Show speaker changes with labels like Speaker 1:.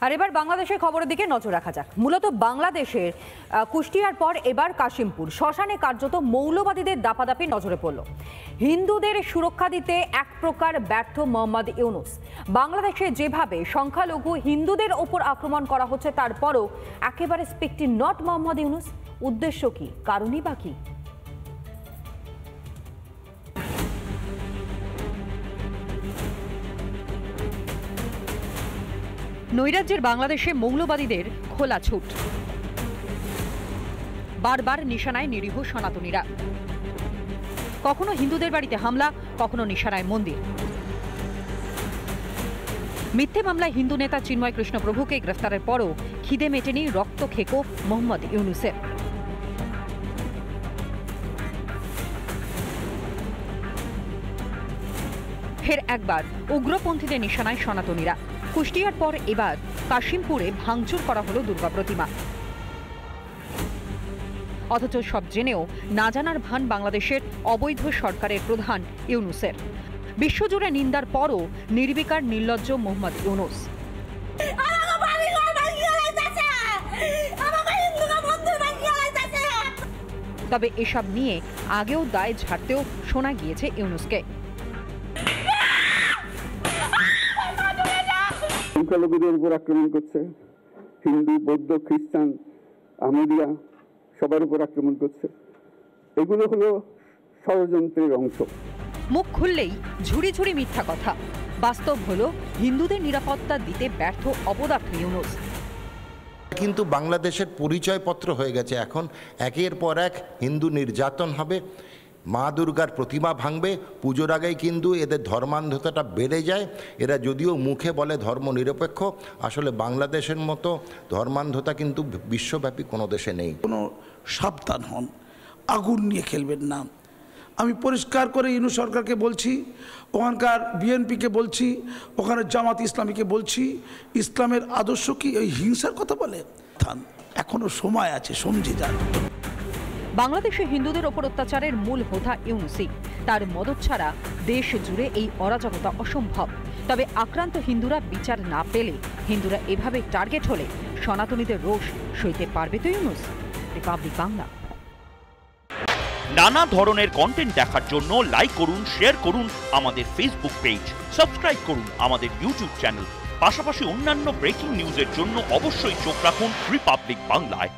Speaker 1: আর এবার বাংলাদেশের খবরের দিকে নজর রাখা যাক। মূলত বাংলাদেশের কুষ্টিয়ার পর এবার কাশিমপুর শ্মশানে কার্যত মৌলবাদীদের দাপাদাপি নজরে পড়ল। হিন্দুদের সুরক্ষা দিতে এক প্রকার ব্যর্থ মোহাম্মদ ইউনূস। বাংলাদেশে যেভাবে সংখ্যালঘু হিন্দুদের ওপর আক্রমণ করা হচ্ছে, তারপরও একেবারে স্পিকটি নট মোহাম্মদ ইউনূস। উদ্দেশ্য কি, কারণই বা কি? নৈরাজ্যের বাংলাদেশে মৌলবাদীদের খোলা ছুট, বারবার নিশানায় নিরীহ সনাতনীরা। কখনো হিন্দুদের বাড়িতে হামলা, কখনো নিশানায় মন্দির। মিথ্যে মামলায় হিন্দু নেতা চিন্ময় কৃষ্ণ প্রভুকে গ্রেফতারের পরও খিদে মেটেনি রক্ত খেকো মোহাম্মদ ইউনূসের। ফের একবার উগ্রপন্থীদের নিশানায় সনাতনীরা। কুষ্টিয়ার পর এবার কাশিমপুরে ভাঙচুর করা হলো দুর্গা প্রতিমা। অথচ সব জেনেও না জানার ভান বাংলাদেশের অবৈধ সরকারের প্রধান ইউনূসের। বিশ্বজুড়ে নিন্দার পরও নির্বিকার নির্লজ্জ মোহাম্মদ ইউনূস। তবে এসব নিয়ে আগেও দায় ঝাড়তেও শোনা গিয়েছে ইউনূসকে।
Speaker 2: সংখ্যালঘুদের উপর আক্রমণ করছে, হিন্দু, বৌদ্ধ, খ্রিস্টান, আহমদিয়া সবার উপর আক্রমণ করছে। এগুলো হলো ষড়যন্ত্রের অংশ।
Speaker 1: মুখ খুললেই ঝুড়ি ঝুড়ি মিথ্যা কথা। বাস্তব হলো হিন্দুদের নিরাপত্তা দিতে ব্যর্থ অপদার্থ ইউনূস।
Speaker 3: কিন্তু বাংলাদেশের পরিচয়পত্র হয়ে গেছে এখন। একের পর এক হিন্দু নির্যাতন হবে, মা দুর্গার প্রতিমা ভাঙবে, পুজোর আগেই কিন্তু এদের ধর্মান্ধতাটা বেড়ে যায়। এরা যদিও মুখে বলে ধর্মনিরপেক্ষ, আসলে বাংলাদেশের মতো ধর্মান্ধতা কিন্তু বিশ্বব্যাপী কোনো দেশে নেই।
Speaker 4: কোনো সাবধান হন, আগুন নিয়ে খেলবেন না। আমি পরিষ্কার করে ইউনূস সরকারকে বলছি, ওখানকার বিএনপিকে বলছি, ওখানে জামাত ইসলামীকে বলছি, ইসলামের আদর্শ কি ওই হিংসার কথা বলে? এখনো সময় আছে, সমঝে যান।
Speaker 1: বাংলাদেশে হিন্দুদের ওপর অত্যাচারের মূল হোতা ইউনূসই। তার মদত ছাড়া দেশ জুড়ে এই অরাজকতা অসম্ভব। তবে আক্রান্ত হিন্দুরা বিচার না পেলে, হিন্দুরা এভাবে টার্গেট হলে সনাতনীদের রোষ সইতে পারবে তো ইউনূস? রিপাবলিক বাংলা।
Speaker 5: নানা ধরনের কন্টেন্ট দেখার জন্য লাইক করুন, শেয়ার করুন আমাদের ফেসবুক পেজ, সাবস্ক্রাইব করুন আমাদের ইউটিউব চ্যানেল। পাশাপাশি অন্যান্য ব্রেকিং নিউজের জন্য অবশ্যই চোখ রাখুন রিপাবলিক বাংলায়।